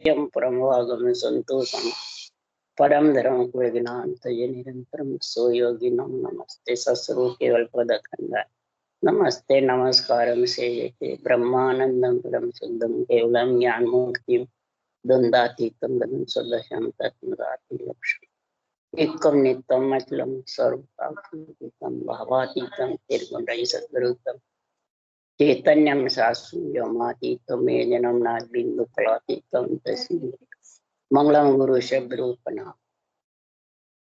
यम परमवागम संतोषम परम धर्म विज्ञान ये निरंतरम सो योगी नमस्ते ससुरो केवल पद खंडा नमस्ते नमस्कारम से ब्रह्मानंदम परम शुद्धम केवलम ज्ञान मुक्ति द्वंद्वातीतम गगन सदशम तत्मदाति लक्ष्मी एकम नित्यम अचलम सर्वकाम भावातीतम निर्गुण सद्गुरुतम चैतन्यम शास्त्रमातीतम मे जन्म नाथ बिंदु फलातीतम तस्मै मंगलम गुरु शब्द रूपना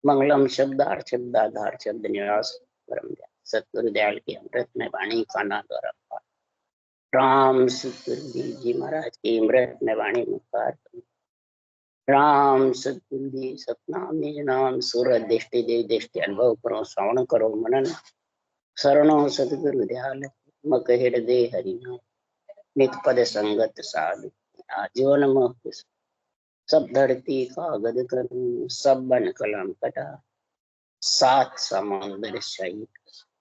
मंगलम शब्दार्थ शब्दाधार शब्द निवास परम सतगुरु दयाल की अमृत में वाणी खाना द्वारा राम सतगुरु जी महाराज की अमृत में वाणी मुखार राम सतगुरु जी सतनाम निज नाम सूरत दृष्टि देव दृष्टि अनुभव करो श्रवण करो मनन शरणो सतगुरु दयाल मक हृदय हरिनाम नित पद संगत साधु आजीवन मोक्ष सब धरती कागज करूं सब बन कलम कटा सात समुद्र शहीद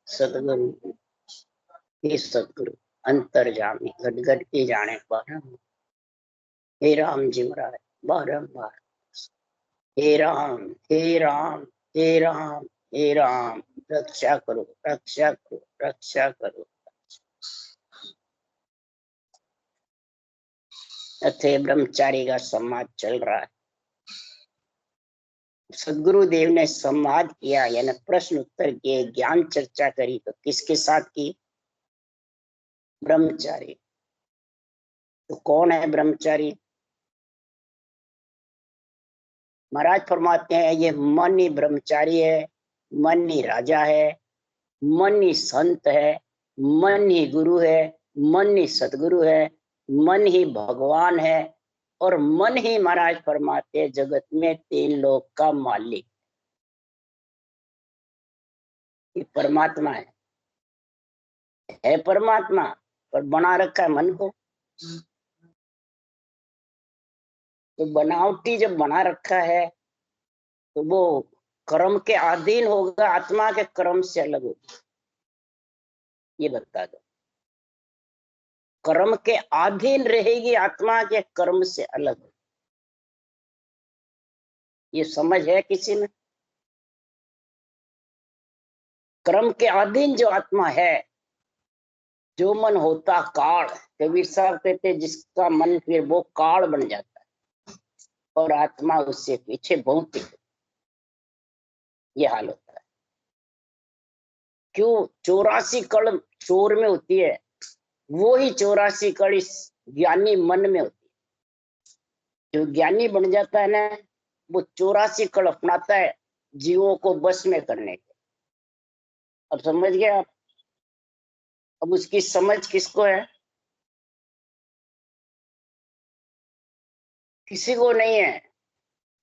सतगुरु हे सतगुरु अंतर्जामी घट घट के जाने बारम हे राम जी महाराज बारम्बार हे राम हे राम हे राम हे राम रक्षा करो रक्षा करो रक्षा करो। अथे ब्रह्मचारी का संवाद चल रहा है। सदगुरुदेव ने संवाद किया यानी प्रश्न उत्तर किए, ज्ञान चर्चा करी। तो किसके साथ की? ब्रह्मचारी। तो कौन है ब्रह्मचारी? महाराज फरमाते हैं ये मन ही ब्रह्मचारी है, मन ही राजा है, मन ही संत है, मन ही गुरु है, मन ही सतगुरु है, मन ही भगवान है और मन ही महाराज फरमाते जगत में 3 लोक का मालिक। ये परमात्मा है परमात्मा, पर बना रखा है मन को। तो बनावटी जब बना रखा है तो वो कर्म के अधीन होगा, आत्मा के कर्म से अलग होगा। ये बता दो, कर्म के अधीन रहेगी, आत्मा के कर्म से अलग। ये समझ है किसी में? कर्म के अधीन जो आत्मा है, जो मन होता काल, कबीर साहब कहते जिसका मन फिर वो काल बन जाता है और आत्मा उससे पीछे बहुत। ये हाल होता है। क्यों? 84 कड़ चोर में होती है, वो ही 84 कड़ी ज्ञानी मन में होती है। जो ज्ञानी बन जाता है ना, वो 84 कड़ अपनाता है जीवों को बस में करने के। अब समझ गए आप? अब उसकी समझ किसको है? किसी को नहीं है।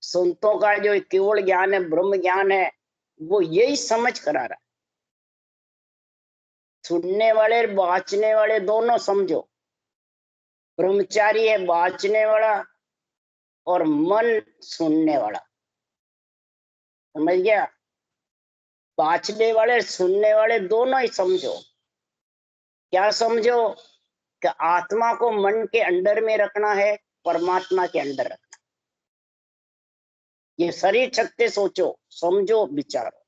संतों का जो केवल ज्ञान है, ब्रह्म ज्ञान है, वो यही समझ करा रहा है। सुनने वाले बाँचने वाले दोनों समझो। ब्रह्मचारी है बाँचने वाला और मन सुनने वाला। समझ गया? बाँचने वाले सुनने वाले दोनों ही समझो। क्या समझो? कि आत्मा को मन के अंदर में रखना है, परमात्मा के अंदर रखना। ये शरीर छत्ते सोचो, समझो, विचारो।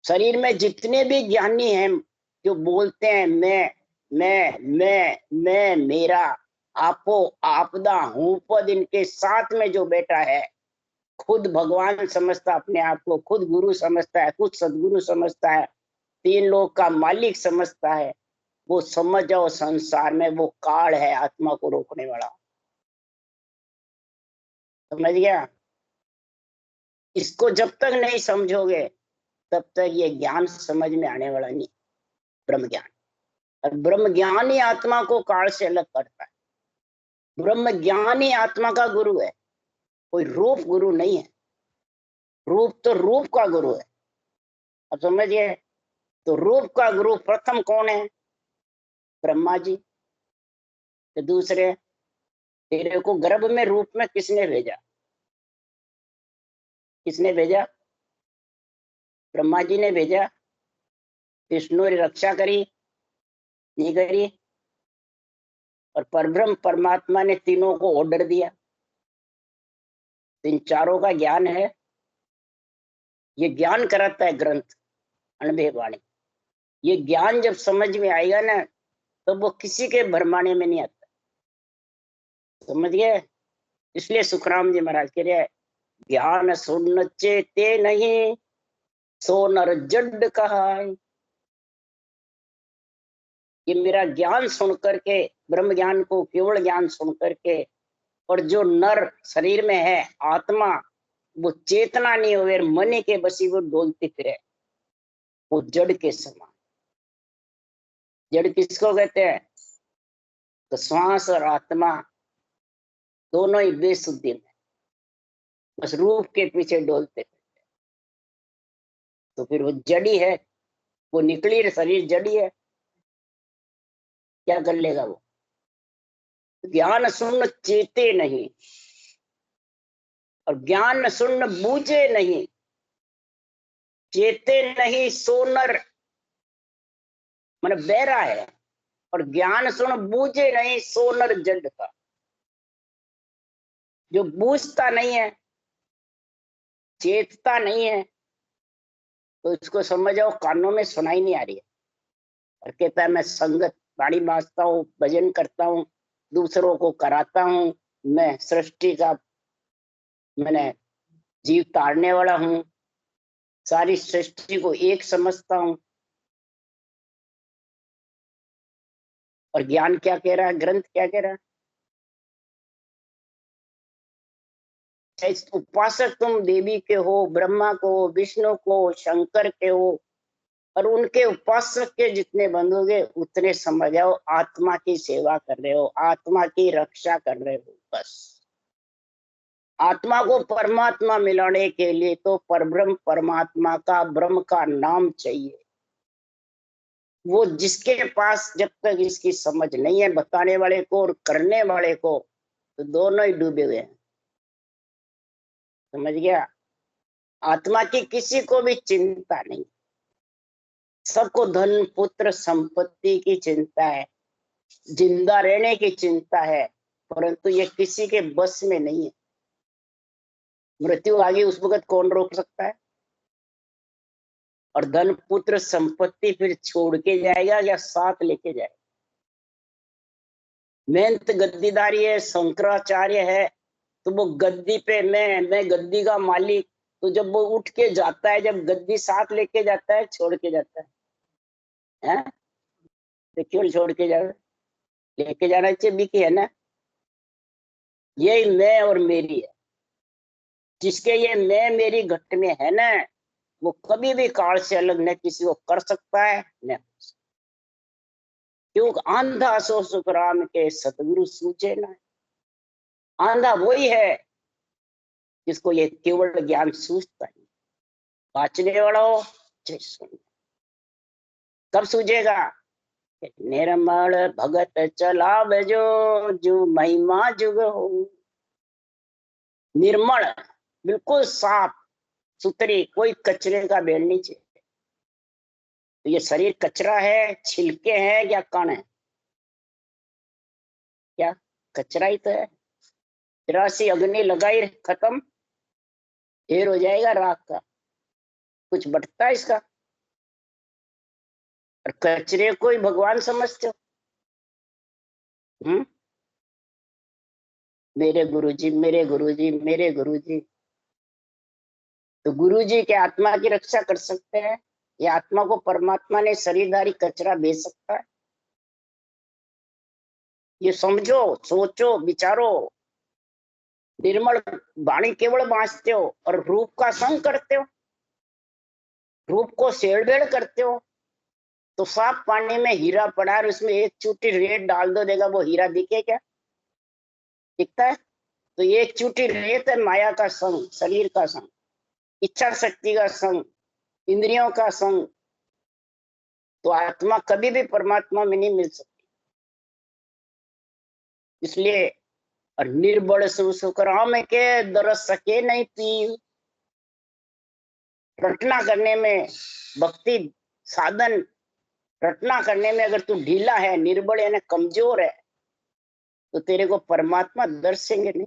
शरीर में जितने भी ज्ञानी हैं जो बोलते हैं मैं मेरा, आपो आपदा हूं पद, इनके साथ में जो बैठा है खुद भगवान समझता अपने आप को, खुद गुरु समझता है, खुद सदगुरु समझता है, 3 लोक का मालिक समझता है, वो समझ जाओ संसार में वो काल है, आत्मा को रोकने वाला। समझ गया? इसको जब तक नहीं समझोगे तब तक ये ज्ञान समझ में आने वाला नहीं। ब्रह्म ज्ञान, और ब्रह्म ज्ञान ही आत्मा को काल से अलग करता है। ब्रह्म ज्ञान ही आत्मा का गुरु है, कोई रूप गुरु नहीं है। रूप तो रूप का गुरु है। अब समझिए, तो रूप का गुरु प्रथम कौन है? ब्रह्मा जी। तो दूसरे, तेरे को गर्भ में रूप में किसने भेजा? किसने भेजा? ब्रह्मा जी ने भेजा। विष्णु ने रक्षा करी नहीं करी? और परब्रह्म परमात्मा ने तीनों को ऑर्डर दिया। इन चारों का ज्ञान है, ये ज्ञान कराता है ग्रंथ अनुभव वाणी। ये ज्ञान जब समझ में आएगा ना, तो वो किसी के भरमाने में नहीं आता। समझ गए? इसलिए सुखराम जी महाराज कह रहे, ज्ञान सुन चेते नहीं, सो नर जड कहाय। ये मेरा ज्ञान सुन करके, ब्रह्म ज्ञान को केवल ज्ञान सुन करके, और जो नर शरीर में है आत्मा, वो चेतना नहीं हुए, मन के बसी वो डोलती फिरे, वो जड़ के समान। जड़ किसको कहते हैं? तो श्वास और आत्मा दोनों ही बेसुद्धि में, बस रूप के पीछे डोलते फिरते। तो फिर वो जड़ी है, वो निकली शरीर जड़ी है, क्या कर लेगा वो? ज्ञान सुन चेते नहीं, और ज्ञान सुन बूझे नहीं। चेते नहीं सोनर मन बहरा है, और ज्ञान सुन बूझे नहीं सोनर जड का। जो बूझता नहीं है, चेतता नहीं है, तो इसको समझ जाओ कानों में सुनाई नहीं आ रही है। और कहता है मैं संगत बाणी बाजता हूँ, भजन करता हूँ, दूसरों को कराता हूँ, मैं सृष्टि का मैंने जीव तारने वाला हूँ, सारी सृष्टि को एक समझता हूँ। और ज्ञान क्या कह रहा है, ग्रंथ क्या कह रहा है? उपासक तुम देवी के हो, ब्रह्मा को, विष्णु को, शंकर के हो, और उनके उपासक के जितने बनोगे उतने समझ आओ आत्मा की सेवा कर रहे हो, आत्मा की रक्षा कर रहे हो। बस आत्मा को परमात्मा मिलाने के लिए तो परब्रह्म परमात्मा का, ब्रह्म का नाम चाहिए। वो जिसके पास जब तक इसकी समझ नहीं है, बताने वाले को और करने वाले को, तो दोनों ही डूबे हुए हैं। समझ गया? आत्मा की किसी को भी चिंता नहीं, सबको धन पुत्र संपत्ति की चिंता है, जिंदा रहने की चिंता है, परंतु ये किसी के बस में नहीं है। मृत्यु आ गई उस वक्त कौन रोक सकता है? और धन पुत्र संपत्ति फिर छोड़ के जाएगा या साथ लेके जाएगा? मेहनत गद्दीदारी है, शंकराचार्य है, तो वो गद्दी पे मैं गद्दी का मालिक। तो जब वो उठ के जाता है, जब गद्दी साथ लेके जाता है, छोड़ के जाता है? तो क्यों छोड़ के जाए? लेके जाना चाहिए, बिकी है ना। यही मैं और मेरी है। जिसके ये मैं मेरी घट में है ना, वो कभी भी काल से अलग न किसी को कर सकता है न। क्यों? आंधा सो सुख राम के सतगुरु सूझे ना। आंधा वही है जिसको ये केवल ज्ञान सूझता है। बाँचने वाला हो जय सुन। कब सूझेगा? निर्मल भगत चलाव जो महिमा जुग हो। निर्मल, बिल्कुल साफ सुथरी, कोई कचरे का बेल नहीं चाहिए। तो ये शरीर कचरा है, छिलके हैं या कण है? क्या कचरा ही तो है। जरा सी अग्नि लगाई, खत्म, ढेर हो जाएगा राख का, कुछ बटता है इसका? और कचरे को ही भगवान समझते हो? मेरे गुरुजी, मेरे गुरुजी, मेरे गुरुजी। तो गुरुजी के आत्मा की रक्षा कर सकते हैं? ये आत्मा को परमात्मा ने शरीरधारी कचरा भेज सकता है? ये समझो, सोचो, विचारो। निर्मल वाणी केवल बांचते हो और रूप का संग करते हो, रूप को सेड़बेड़ करते हो। तो साफ पानी में हीरा पड़ा है, उसमें एक चूटी रेत डाल दो, देगा वो हीरा दिखे क्या? दिखता है? तो ये एक चूटी रेत है, माया का संग, शरीर का संग, इच्छा शक्ति का संग, इंद्रियों का संग। तो आत्मा कभी भी परमात्मा में नहीं मिल सकती। इसलिए और निर्बल सुखराम के दरस सके नहीं पी। रटना करने में, भक्ति साधन रटना करने में अगर तू ढीला है, निर्बल यानी कमजोर है, तो तेरे को परमात्मा दर्शेंगे नहीं,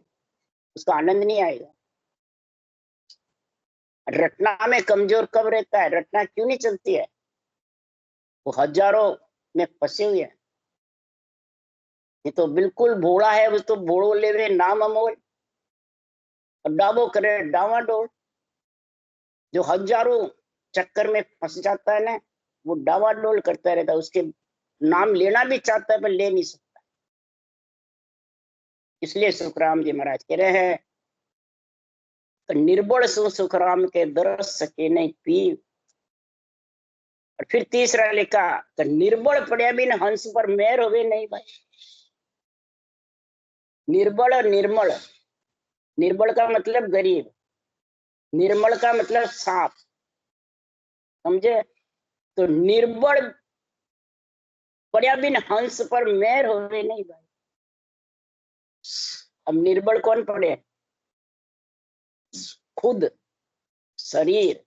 उसका आनंद नहीं आएगा। रटना में कमजोर कब रहता है? रटना क्यों नहीं चलती है? वो हजारों में फंसे हुए हैं। ये तो बिल्कुल भोला है, वो तो भोड़ो लेवे नाम अमोल और डाबो करे डावाडोल। जो हजारों चक्कर में फंस जाता है ना, वो डावाडोल करता रहता है, उसके नाम लेना भी चाहता है पर ले नहीं सकता। इसलिए सुखराम जी महाराज कह रहे हैं, निर्बल सु सुखराम के दरस सके नहीं पी। और फिर तीसरा लिखा, तो निर्बल पड़े बिन हंस पर मेहर होवे नहीं भाई। निर्बल और निर्मल, निर्बल का मतलब गरीब, निर्मल का मतलब साफ, समझे? तो निर्बल पड़िया बिन हंस पर मेहर होवे नहीं भाई। अब निर्बल कौन पड़े? खुद शरीर,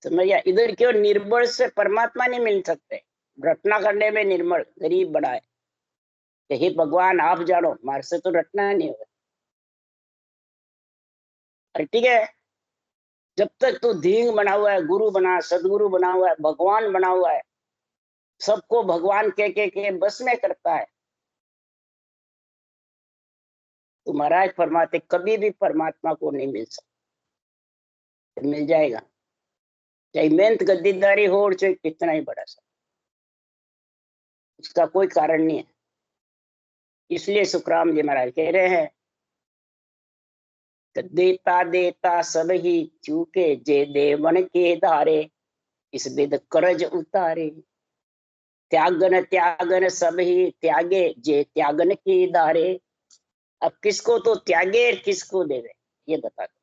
समझिए। इधर क्यों निर्बल से परमात्मा नहीं मिल सकते? रटना करने में निर्मल गरीब बड़ा है, हे भगवान आप जानो, मार से तो रटना नहीं होगा। ठीक है, जब तक तू धींग बना हुआ है, गुरु बना, सदगुरु बना हुआ है, भगवान बना हुआ है, सबको भगवान के बस में करता है, तो महाराज फरमाते कभी भी परमात्मा को नहीं मिल सकता। मिल जाएगा, चाहे मेहनत गद्दीदारी हो और चाहे कितना ही बड़ा सा, उसका कोई कारण नहीं है। इसलिए सुखराम जी महाराज कह रहे हैं, देता देता सब ही चूके, जे देवन के धारे, इस विद करज उतारे। त्यागन त्यागन सब ही त्यागे, जे त्यागन के धारे। अब किसको तो त्यागे, किसको देवे, ये बता दो।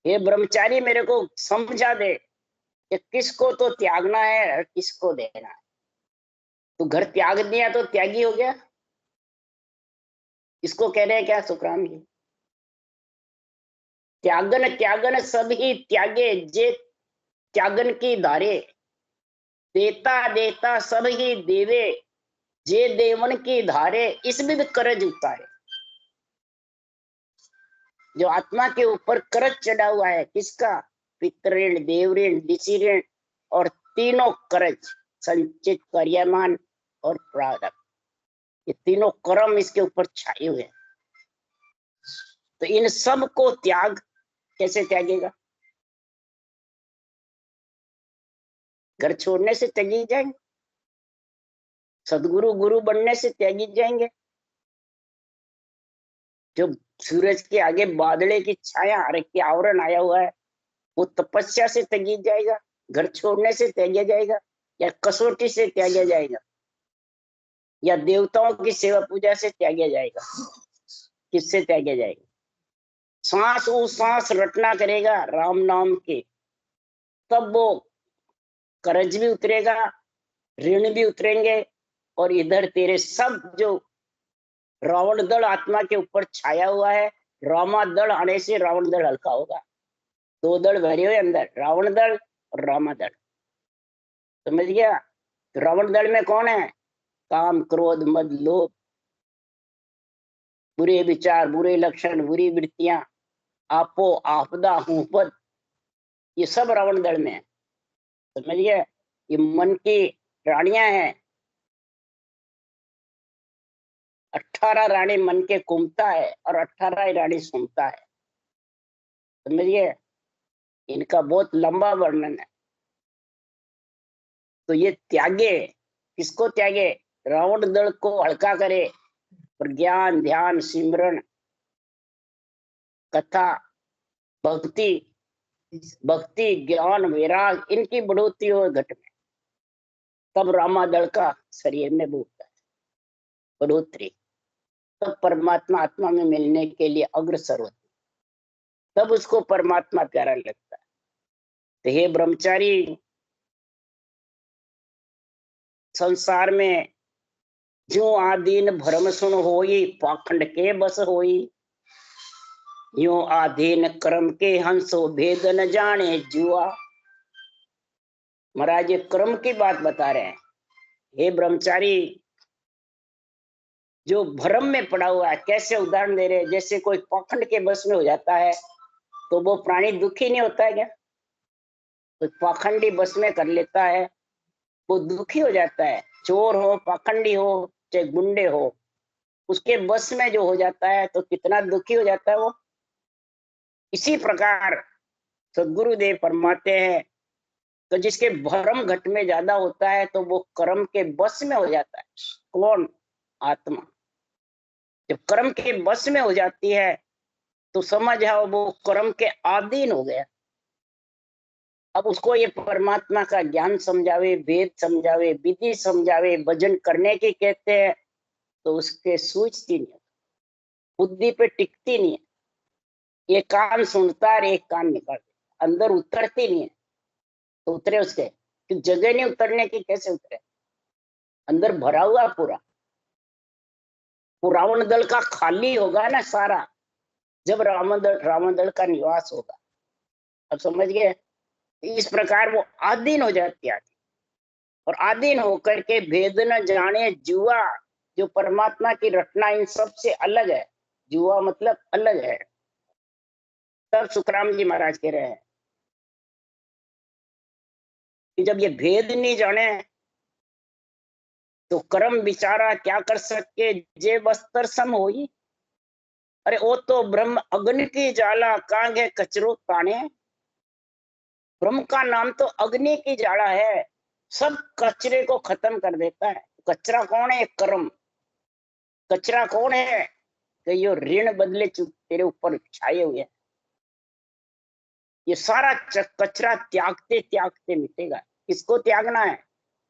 ये ब्रह्मचारी मेरे को समझा दे कि किसको तो त्यागना है और किसको देना है। तो घर त्याग दिया तो त्यागी हो गया, इसको कह रहे हैं क्या सुखराम जी? त्यागन त्यागन सब ही त्यागे, जे त्यागन की धारे। देता देता सब ही देवे, जे देवन की धारे, इस विध करज उतारे। जो आत्मा के ऊपर करज चढ़ा हुआ है, किसका? पितृण, देवऋण, ऋषि ऋण और तीनों करज, संचित, कर्यमान और प्रारब्ध, ये तीनों कर्म इसके ऊपर छाए हुए हैं। तो इन सब को त्याग कैसे त्यागेगा? घर छोड़ने से त्यागी जाएंगे, सदगुरु गुरु बनने से त्यागी जाएंगे। जो सूरज के आगे बादले की छाया रखी, आवरण आया हुआ है, वो तपस्या से त्यागी जाएगा, घर छोड़ने से त्यागा जाएगा, या कसौटी से त्यागा जाएगा, या देवताओं की सेवा पूजा से त्यागा जाएगा? किससे त्यागा जाएगा? सांस वो सांस रटना करेगा राम नाम के, तब वो कर्ज भी उतरेगा, ऋण भी उतरेंगे, और इधर तेरे सब जो रावण दल आत्मा के ऊपर छाया हुआ है, रामा दल आने से रावण दल हल्का होगा। दो दल भरे हुए अंदर, रावण दल और रामा दल, समझ गया? तो रावण दल में कौन है? काम, क्रोध, मद, लोभ, बुरे विचार, बुरे लक्षण, बुरी वृत्तियां, आपो आपदा, हुपद, ये सब रावण दल में है, समझ गया? ये मन की रानियां हैं, 18 रानी मन के घूमता है और 18 रानी सुनता है, समझिए? इनका बहुत लंबा वर्णन है। तो ये त्यागे, किसको त्यागे? रावण दल को हल्का करे, और ज्ञान, ध्यान, सिमरन, कथा, भक्ति, भक्ति, ज्ञान, वैराग, इनकी बढ़ोतरी हो घट में, तब रामा दल का शरीर में बढ़ता है बढ़ोतरी, तब परमात्मा आत्मा में मिलने के लिए अग्रसर होती, तब उसको परमात्मा प्यारा लगता है। तो हे ब्रह्मचारी, संसार में जो आदीन भरम सुन होई, पाखंड के बस होई, यो आधीन कर्म के हंसो भेद न जाने जुआ। महाराज ये कर्म की बात बता रहे हैं। हे ब्रह्मचारी, जो भ्रम में पड़ा हुआ है। कैसे उदाहरण दे रहे हैं, जैसे कोई पाखंड के बस में हो जाता है तो वो प्राणी दुखी नहीं होता है क्या? तो पाखंडी बस में कर लेता है, वो दुखी हो जाता है। चोर हो, पाखंडी हो, चाहे गुंडे हो, उसके बस में जो हो जाता है तो कितना दुखी हो जाता है वो। इसी प्रकार सदगुरुदेव फरमाते हैं, तो जिसके भरम घट में ज्यादा होता है तो वो कर्म के बस में हो जाता है। कौन? आत्मा। जब कर्म के बस में हो जाती है तो समझ आओ वो कर्म के अधीन हो गया। अब उसको ये परमात्मा का ज्ञान समझावे, वेद समझावे, विधि समझावे, भजन करने की कहते हैं, तो उसके सूझती नहीं, बुद्धि पे टिकती नहीं है। एक कान सुनता है, एक कान निकाल देता, अंदर उतरती नहीं है। तो उतरे उसके कि जगह नहीं उतरने की, कैसे उतरे? अंदर भरा हुआ पूरा। वो रावण दल का खाली होगा ना सारा, जब रावण दल का निवास होगा। अब समझ गए? इस प्रकार वो आधीन हो जाती है। और आधीन होकर के भेद न जाने जुआ, जो परमात्मा की रचना इन सब से अलग है। जुआ मतलब अलग है। तब सुखराम जी महाराज कह रहे हैं कि जब ये भेद नहीं जाने तो कर्म बिचारा क्या कर सके, जे बस्तर सम होई। अरे वो तो ब्रह्म अग्नि की ज्वाला, कहाँ है कचरो ताने। ब्रह्म का नाम तो अग्नि की ज्वाला है, सब कचरे को खत्म कर देता है। कचरा कौन है? कर्म। कचरा कौन है? कि ये ऋण बदले तेरे ऊपर छाए हुए हैं। ये सारा कचरा त्यागते त्यागते मिटेगा। किसको त्यागना है?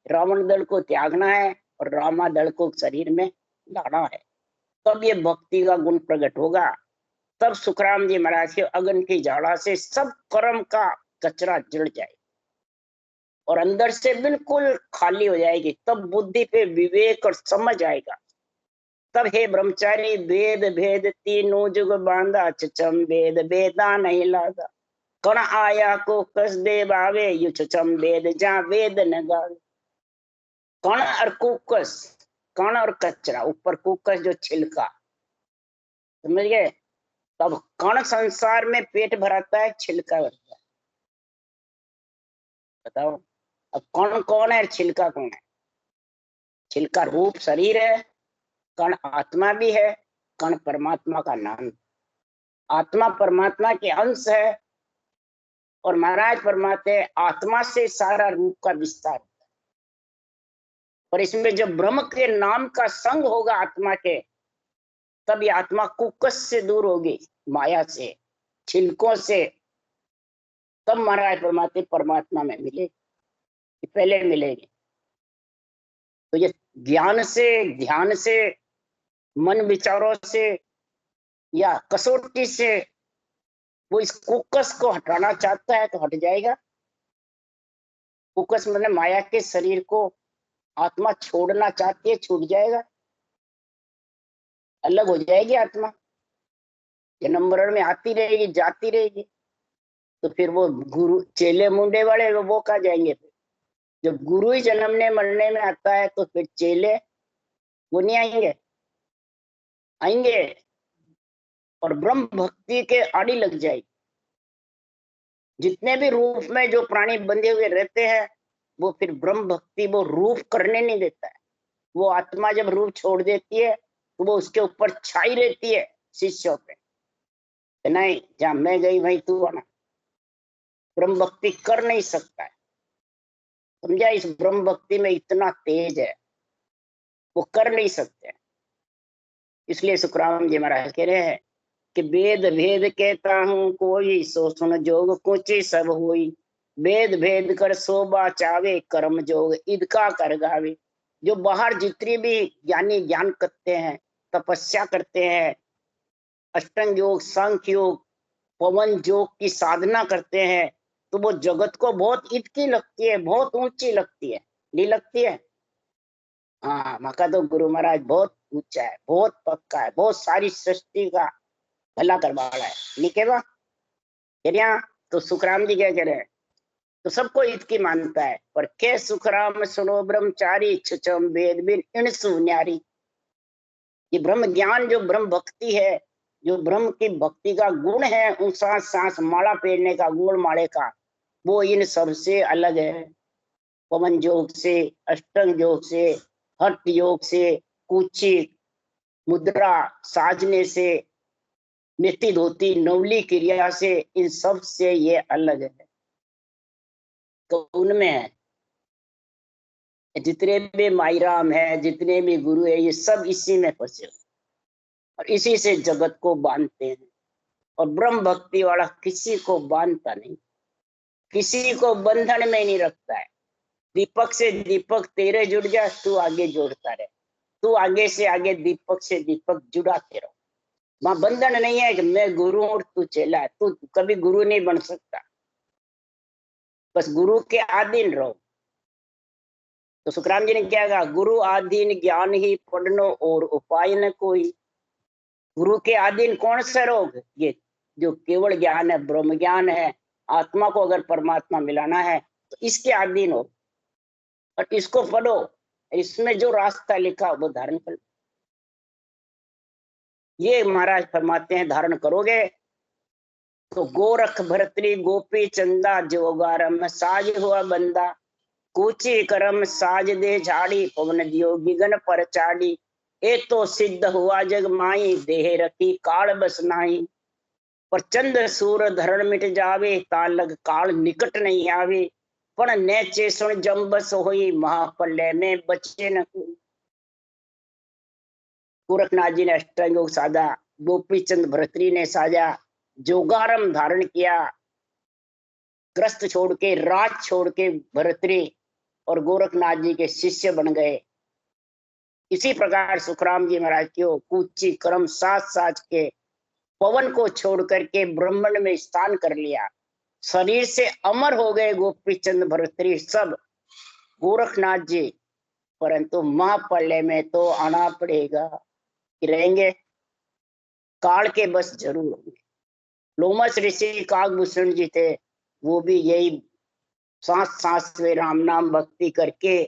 रावण दल को त्यागना है और रामा दल को शरीर में लाना है। तब ये भक्ति का गुण प्रकट होगा। तब सुखराम जी महाराज के अग्नि की ज्वाला से सब कर्म का कचरा जल जाए और अंदर से बिल्कुल खाली हो जाएगी। तब बुद्धि पे विवेक और समझ आएगा। तब हे ब्रह्मचारी, वेद भेद तीनों जुग बांधा, चचम वेद वेदा नहीं लादा। कण आया को कस दे बावे, यु चचम वेद जा वेद न गावे। कण और कुकस, कण और कचरा, ऊपर कुकस जो छिलका, समझ गए? तब कण संसार में पेट भराता है, छिलका भरता है। बताओ, अब कण कौन है, छिलका कौन है? छिलका रूप शरीर है, कण आत्मा भी है, कण परमात्मा का नाम। आत्मा परमात्मा के अंश है और महाराज फरमाते आत्मा से सारा रूप का विस्तार। और इसमें जब ब्रह्म के नाम का संग होगा आत्मा के, तब ये आत्मा कुकस से दूर होगी, माया से, छिलकों से। तब महाराज फरमाते परमात्मा में मिलेगी, पहले मिलेगी। तो ये ज्ञान से, ध्यान से, मन विचारों से या कसौटी से वो इस कुकस को हटाना चाहता है तो हट जाएगा। कुकस मतलब माया के शरीर को आत्मा छोड़ना चाहती है, छूट जाएगा, अलग हो जाएगी आत्मा। जन्म मरण में आती रहेगी, जाती रहेगी। तो फिर वो गुरु चेले मुंडे वाले वो कहाँ जाएंगे? फिर जब गुरु ही जन्मने मरने में आता है तो फिर चेले वो नहीं आएंगे? आएंगे। और ब्रह्म भक्ति के आड़ी लग जाएगी। जितने भी रूप में जो प्राणी बंधे हुए रहते हैं, वो फिर ब्रह्म भक्ति वो रूप करने नहीं देता है। वो आत्मा जब रूप छोड़ देती है तो वो उसके ऊपर छाई रहती है शिष्यों पे। नहीं, जहां मैं गई वहीं तू आना। ब्रह्म भक्ति कर नहीं सकता है, समझा? इस ब्रह्म भक्ति में इतना तेज है, वो कर नहीं सकते। इसलिए सुखराम जी महाराज कह रहे हैं कि वेद भेद कहता हूँ कोई, सो सुन जोग कुछ सब होई। वेद भेद कर सोबा चावे, कर्म जोग इदका कर गावे। जो बाहर जितनी भी ज्ञानी ज्ञान करते हैं, तपस्या करते हैं, अष्टांग योग, सांख्य योग, पवन योग की साधना करते हैं, तो वो जगत को बहुत इतकी लगती है, बहुत ऊंची लगती है। नहीं लगती है? हाँ, मका तो गुरु महाराज बहुत ऊंचा है, बहुत पक्का है, बहुत सारी सृष्टि का भला करवा रहा है। नहीं कहवा क्या? तो सुखराम जी क्या कह रहे हैं? तो सबको इसकी मानता है, पर के सुखराम सुनो ब्रह्मचारी, छुचम वेद बिन इन सुन्यारी। ये ब्रह्म ज्ञान जो ब्रह्म भक्ति है, जो ब्रह्म की भक्ति का गुण है, उन सांस सांस माला फेरने का गुण माले का, वो इन सबसे अलग है। पवन योग से, अष्टांग योग से, हठ योग से, कुची मुद्रा साजने से, नित्य धोती नवली क्रिया से, इन सब से ये अलग है। तो उनमें है जितने भी माईराम है, जितने भी गुरु है, ये सब इसी में फंसे और इसी से जगत को बांधते हैं। और ब्रह्म भक्ति वाला किसी को बांधता नहीं, किसी को बंधन में नहीं रखता है। दीपक से दीपक तेरे जुड़ जा, तू आगे जोड़ता रहे, तू आगे से आगे दीपक से दीपक जुड़ाते रहो। वहां बंधन नहीं है कि मैं गुरु और तू चेला है, तू कभी गुरु नहीं बन सकता, बस गुरु के अधीन रहो। तो सुखराम जी ने क्या कहा, गुरु अधीन ज्ञान ही पढ़नो और उपाय न कोई। गुरु के अधीन कौन सा रोग, ये जो केवल ज्ञान है, ब्रह्म ज्ञान है, आत्मा को अगर परमात्मा मिलाना है तो इसके अधीन हो और इसको पढ़ो, इसमें जो रास्ता लिखा वो धारण कर। ये महाराज फरमाते हैं, धारण करोगे तो गोरख भरतरी गोपी चंदा जोगारम साज हुआ बंदा, कूची करम साज दे झाड़ी पवन दियो गिगन पर चाड़ी, ए तो सिद्ध हुआ जग माई देह रखी काल बस नाई, पर चंद्र सूर धरण मिट जावे तान लग काल निकट नहीं आवे, पण नेचे सुन जम्बस होई महाप्रलय में बचे न कोई। गोरखनाथ जी ने अष्टांग योग साधा, गोपी चंद भरतरी ने साजा, जोगारम धारण किया, ग्रस्त छोड़ के राज छोड़ के भरतरी और गोरखनाथ जी के शिष्य बन गए। इसी प्रकार सुखराम जी महाराज क्यों कूची कर्म साथ साथ के पवन को छोड़ करके ब्रह्मांड में स्थान कर लिया, शरीर से अमर हो गए गोपी चंद भरतरी सब गोरखनाथ जी, परंतु महाप्रलय में तो आना पड़ेगा कि रहेंगे, काल के बस जरूर होंगे। लोमस ऋषि काकभूषण जी थे, वो भी यही सांस सांस में राम नाम भक्ति करके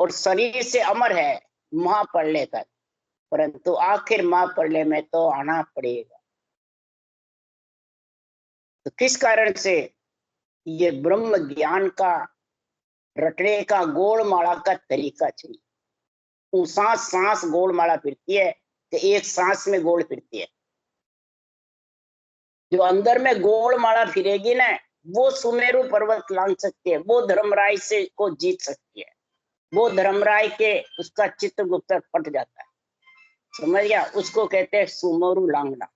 और शरीर से अमर है महाप्रलय तक, परंतु आखिर महाप्रलय में तो आना पड़ेगा। तो किस कारण से, ये ब्रह्म ज्ञान का रटने का गोल माला का तरीका चाहिए। वो सांस सांस गोल माला फिरती है तो एक सांस में गोल फिरती है, जो अंदर में गोल माला फिरेगी ना, वो सुमेरु पर्वत लांग सकती है, वो धर्मराय से को जीत सकती है, वो धर्मराय के उसका चित्रगुप्त फट जाता है, समझ गया, उसको कहते हैं सुमेरु लांगना।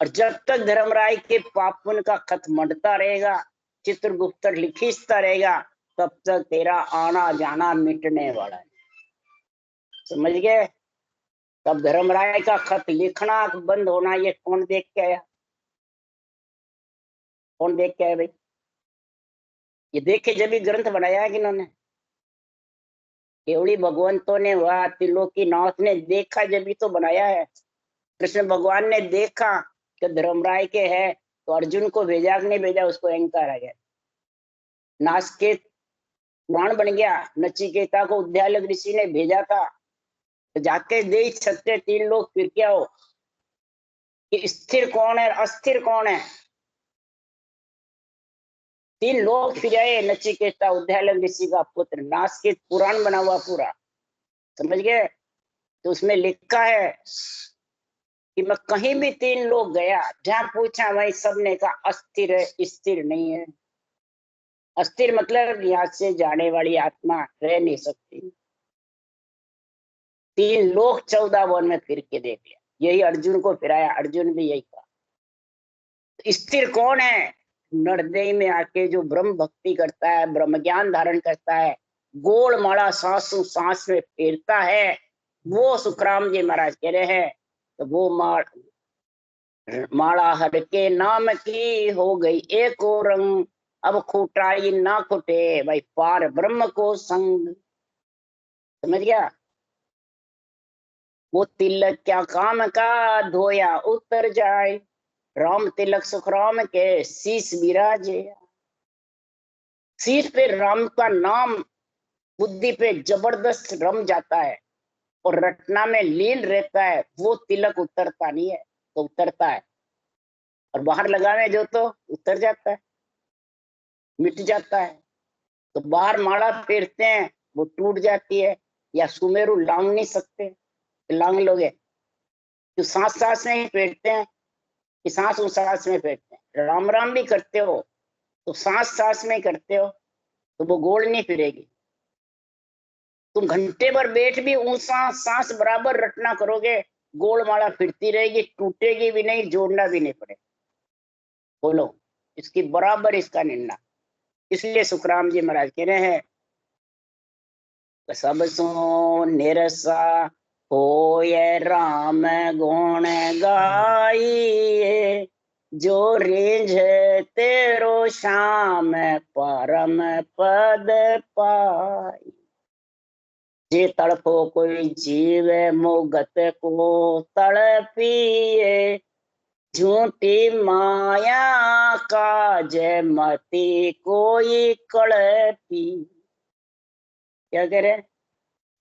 और जब तक धर्मराय के पापुन का खत मंडता रहेगा, चित्रगुप्त लिखिता रहेगा, तब तक तेरा आना जाना मिटने वाला है, समझ गए। तब धर्मराय का खत लिखना बंद होना, ये कौन देख के आया, कौन देख के आया भाई, ये देखे जब भी ग्रंथ बनाया है कि इन्होंने, केवली भगवंतों ने वह त्रिलोकी नाथ ने देखा जब भी तो बनाया है। कृष्ण भगवान ने देखा कि धर्मराय के है तो अर्जुन को भेजा कि नहीं भेजा, उसको अहंकार आ गया, नासकेत पुराण बन गया, नचिकेता को उद्यालक ऋषि ने भेजा था, तो जाके देख सकते तीन लोग फिर क्या हो कि स्थिर कौन है अस्थिर कौन है, तीन लोग फिर आए, नचिकेता उद्यालक ऋषि का पुत्र, नासकेत पुराण बना हुआ पूरा, समझ गए। तो उसमें लिखा है कि मैं कहीं भी तीन लोग गया, जहां पूछा वही सबने कहा अस्थिर है, स्थिर नहीं है। अस्थिर मतलब यहाँ से जाने वाली आत्मा रह नहीं सकती। तीन लोग 14 वन में फिर के देख लिया, यही अर्जुन को फिराया, अर्जुन भी यही कहा। तो स्थिर कौन है, नरदेह में आके जो ब्रह्म भक्ति करता है, ब्रह्म ज्ञान धारण करता है, गोल माला सांसों सांस में फेरता है, वो सुखराम जी महाराज कह रहे हैं। तो वो माला हर के नाम की हो गई एक और रंग, अब खुटाई ना खुटे भाई पार ब्रह्म को संग, समझ गया। वो तिलक क्या काम का धोया उतर जाए, राम तिलक सुखराम के शीश विराजे, शीश पे राम का नाम बुद्धि पे जबरदस्त रम जाता है, और रटना में लीन रहता है, वो तिलक उतरता नहीं है, तो उतरता है। और बाहर लगावे जो तो उतर जाता है, मिट जाता है। तो बाहर माला फेरते हैं, वो टूट जाती है, या सुमेरु लांग नहीं सकते, लांग लोगे तो सांस सांस में ही फेरते हैं, कि सांस उस सांस में फेरते हैं। राम राम भी करते हो तो सांस सांस में करते हो, तो वो गोल नहीं फिरेगी। तुम घंटे भर बैठ भी ऊंसा सांस बराबर रटना करोगे, गोल माला फिरती रहेगी, टूटेगी भी नहीं, जोड़ना भी नहीं पड़ेगा। बोलो, इसकी बराबर इसका निर्णय। इसलिए सुखराम जी महाराज कह रहे हैं, सब सो निरसा होय राम गुण गाइए, जो रेंझ तेरो श्याम परम पद पाई। जे तड़पो कोई जीव मोगत को तड़पिए, झूठी माया काज मति कोई कड़पी। क्या कह रहे?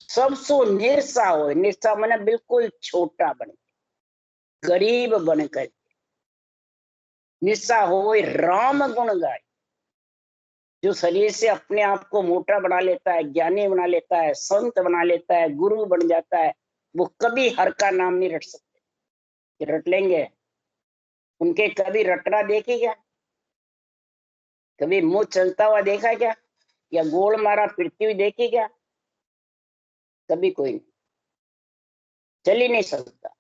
सबसो निरसा हो, निरसा मैंने बिल्कुल छोटा बन, गरीब बनकर निरसा हो, राम गुण गाय। जो शरीर से अपने आप को मोटा बना लेता है, ज्ञानी बना लेता है, संत बना लेता है, गुरु बन जाता है, वो कभी हर का नाम नहीं रट सकते। रट लेंगे, उनके कभी रटना देखे क्या? कभी मुंह चलता हुआ देखा क्या? या गोल मारा फिरती हुई देखी क्या? कभी कोई नहीं, चल ही नहीं सकता।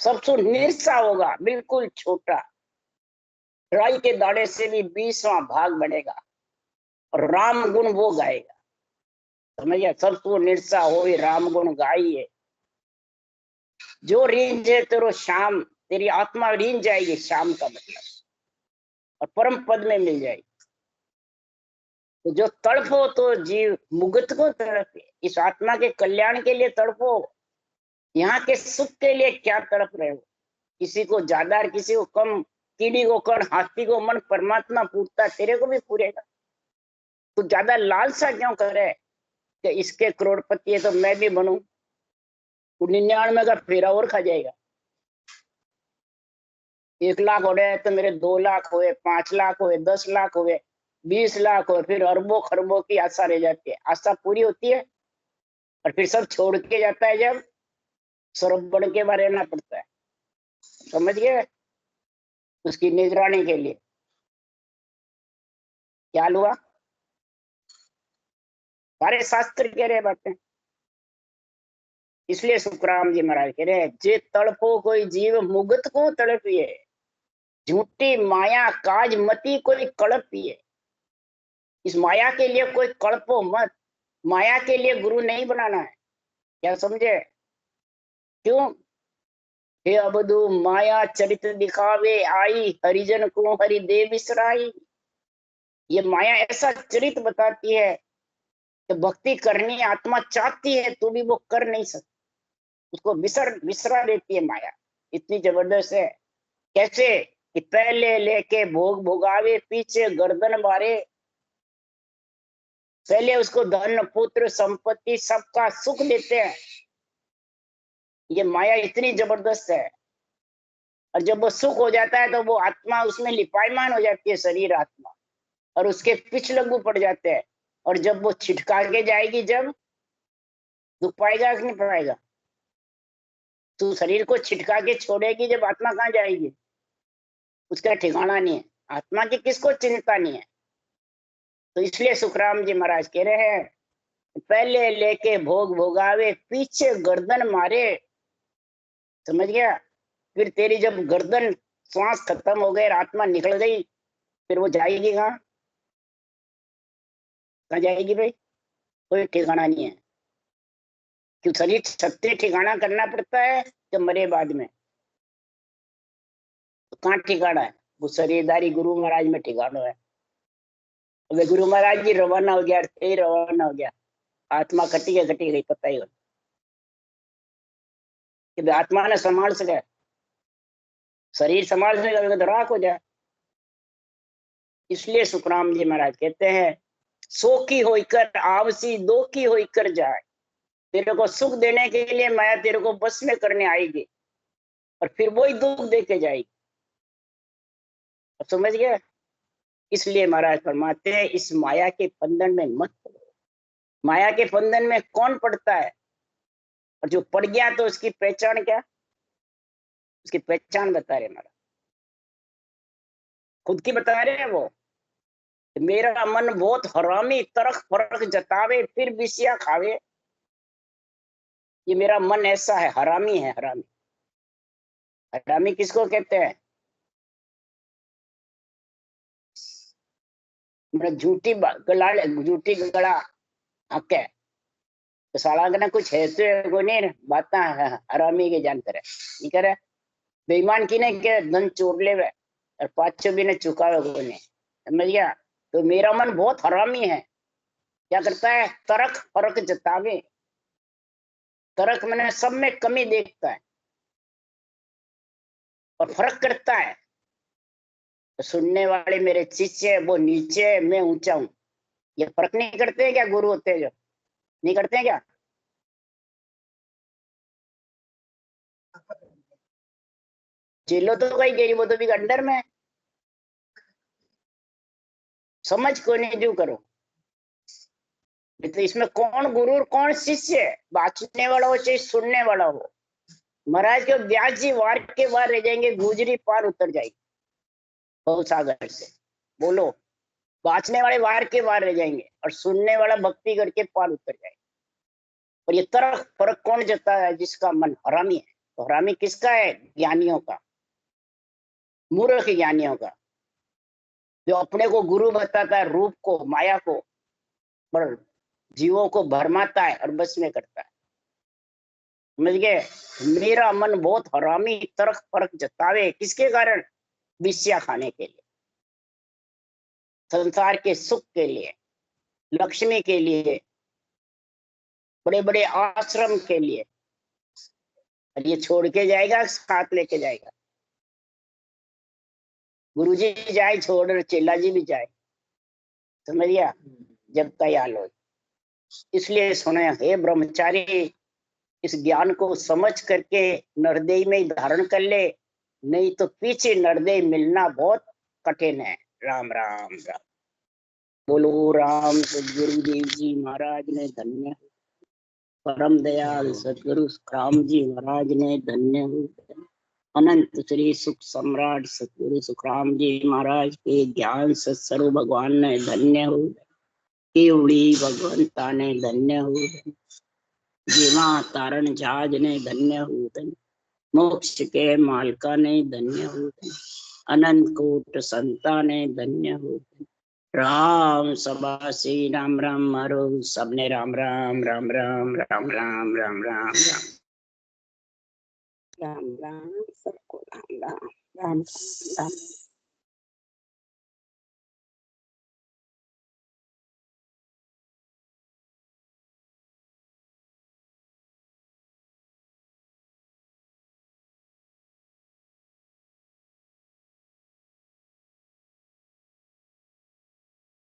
सबसे निरसा होगा, बिल्कुल छोटा, राई के दाने से भी 20वां भाग बनेगा, और राम गुण वो गाएगा। समझिए, सबको निरसा हो राम गुण गाइए। जो रींझ है तेरो शाम, तेरी आत्मा रींझ जाएगी, शाम का मतलब, और परम पद में मिल जाएगी। तो जो तड़पो तो जीव मुगत को तड़पे, इस आत्मा के कल्याण के लिए तड़पो। यहाँ के सुख के लिए क्या तड़प रहे हो? किसी को ज्यादा, किसी को कम, कीड़ी को कण, हाथी को मन, परमात्मा पूछता तेरे को भी पूरेगा। तो ज्यादा लालसा क्यों करे कि इसके करोड़पति है तो मैं भी बनूं? 99 का फेरा और खा जाएगा। 1 लाख हो रहे तो मेरे 2 लाख हुए, 5 लाख हुए, 10 लाख हुए, 20 लाख हुए, फिर अरबों खरबों की आशा रह जाती है। आशा पूरी होती है और फिर सब छोड़ के जाता है, जब सर्व बन के बारे रहना पड़ता है। समझ गए? उसकी निगरानी के लिए क्या हुआ? सारे शास्त्र कह रहे बातें। इसलिए सुखराम जी महाराज कह रहे हैं, जे तड़पो कोई जीव मुगत को तड़पिए, झूठी माया काज मती कोई कड़पिए। इस माया के लिए कोई कड़पो मत, माया के लिए गुरु नहीं बनाना है। क्या समझे? क्यों? हे अबदु माया चरित दिखावे आई, हरिजन को हरि दे बिसराई। ये माया ऐसा चरित बताती है कि भक्ति करनी आत्मा चाहती है तो भी वो कर नहीं सकती, उसको बिसरा देती है माया। इतनी जबरदस्त है। कैसे? कि पहले लेके भोग भोगावे, पीछे गर्दन मारे। पहले उसको धन पुत्र संपत्ति सबका सुख देते हैं। ये माया इतनी जबरदस्त है। और जब वो सुख हो जाता है तो वो आत्मा उसमें लिपायमान हो जाती है, शरीर आत्मा, और उसके पिछ लघु पड़ जाते हैं। और जब वो छिटका के जाएगी, जब दुख पाएगा कि नहीं पाएगा? तो शरीर को छिटका के छोड़ेगी जब, आत्मा कहाँ जाएगी? उसका ठिकाना नहीं है। आत्मा की किसको चिंता नहीं है। तो इसलिए सुखराम जी महाराज कह रहे हैं, पहले लेके भोग भोगावे, पीछे गर्दन मारे। समझ गया? फिर तेरी जब गर्दन, श्वास खत्म हो गए, आत्मा निकल गई, फिर वो जाएगी कहाँ? कहाँ जाएगी भाई? कोई ठिकाना नहीं है। क्यों? शरीर सत्य ठिकाना करना पड़ता है जब मरे बाद में। तो कहाँ ठिकाना है? वो शरीरदारी गुरु महाराज में ठिकाना है। अब गुरु महाराज जी रवाना हो गया, रवाना हो गया, आत्मा कटी गई, पता ही हो कि आत्मा ने संभाल सके, शरीर संभाल सके तो राख हो जाए। इसलिए सुखराम जी महाराज कहते हैं, सो की होकर आवसी, दो की होकर जाए। तेरे को सुख देने के लिए माया तेरे को बस में करने आएगी और फिर वही दुख दे के जाएगी। अब समझ गया? इसलिए महाराज फरमाते हैं इस माया के बंधन में मत पड़ो। माया के बंधन में कौन पड़ता है? और जो पड़ गया तो उसकी पहचान क्या? उसकी पहचान बता रहे महाराज, खुद की बता रहे हैं वो। मेरा मन बहुत हरामी, तरक फरक जतावे फिर बिसिया खावे। ये मेरा मन ऐसा है, हरामी है। हरामी, हरामी किसको कहते हैं? मतलब झूठी गला, झूठी गला हक है तो साला ना कुछ है तो को नहीं बात हरामी के जान करे नहीं करे। बेईमान की ने के धन चोर ले और पाछो भी ने चुकावे को नहीं। समझ गया? तो मेरा मन बहुत हरामी है। क्या करता है? तरक फरक जतावे। तरक मैंने सब में कमी देखता है और फर्क करता है। तो सुनने वाले मेरे शिष्य वो नीचे है, मैं ऊंचा हूं। ये फर्क नहीं करते हैं क्या गुरु होते हैं जो? नहीं करते हैं क्या? चेलो तो कहीं गई, वो तो भी अंडर में। समझ को नहीं जो करो। तो इसमें कौन गुरु और कौन शिष्य है? बांचने वाला हो चाहे सुनने वाला हो। महाराज के व्यास जी वार के वार रह जाएंगे, गुजरी पार उतर जाएगी बहुत सागर से। बोलो, बांचने वाले वार के वार रह जाएंगे और सुनने वाला भक्ति करके पार उतर जाएगा। और ये तरफ फर्क कौन जता है? जिसका मन हरामी है। तो हरामी किसका है? ज्ञानियों का, मूर्ख ज्ञानियों का, जो अपने को गुरु बताता है, रूप को माया को, पर जीवों को भरमाता है और बस में करता है। समझ गए? मेरा मन बहुत हरामी, तरक फर्क जतावे किसके कारण? विषया खाने के लिए, संसार के सुख के लिए, लक्ष्मी के लिए, बड़े बड़े आश्रम के लिए। और ये छोड़ के जाएगा, साथ लेके जाएगा। गुरुजी जाए छोड़, चेला जी भी जाए। समझ गया? जब तैयार हो। इसलिए सुने, हे ब्रह्मचारी, इस ज्ञान को समझ करके नरदेह में ही धारण कर ले, नहीं तो पीछे नरदेह मिलना बहुत कठिन है। राम राम राम। बोलो राम सदगुरु देव जी महाराज ने धन्य, परम दयाल सदगुरु राम जी महाराज ने धन्य हो। अनंत श्री सुख सम्राट सतगुरु सुखराम जी महाराज के ज्ञान सत्स्वरूप भगवान ने धन्य हो। केवड़ी भगवंता ने धन्य हो। जीवा तारण जहाज ने धन्य हो। मोक्ष के मालका ने धन्य हो। अनंत कोट संता ने धन्य हो। राम सभा श्री राम राम मारो सबने राम राम राम राम राम राम राम राम राम राम राम सबको राम राम राम राम।